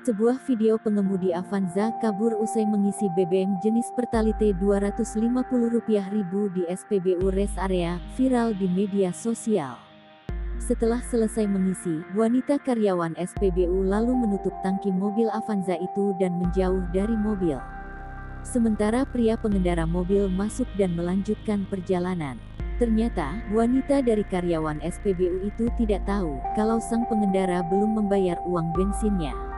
Sebuah video pengemudi Avanza kabur usai mengisi BBM jenis Pertalite Rp250.000 di SPBU Rest Area, viral di media sosial. Setelah selesai mengisi, wanita karyawan SPBU lalu menutup tangki mobil Avanza itu dan menjauh dari mobil. Sementara pria pengendara mobil masuk dan melanjutkan perjalanan. Ternyata, wanita dari karyawan SPBU itu tidak tahu kalau sang pengendara belum membayar uang bensinnya.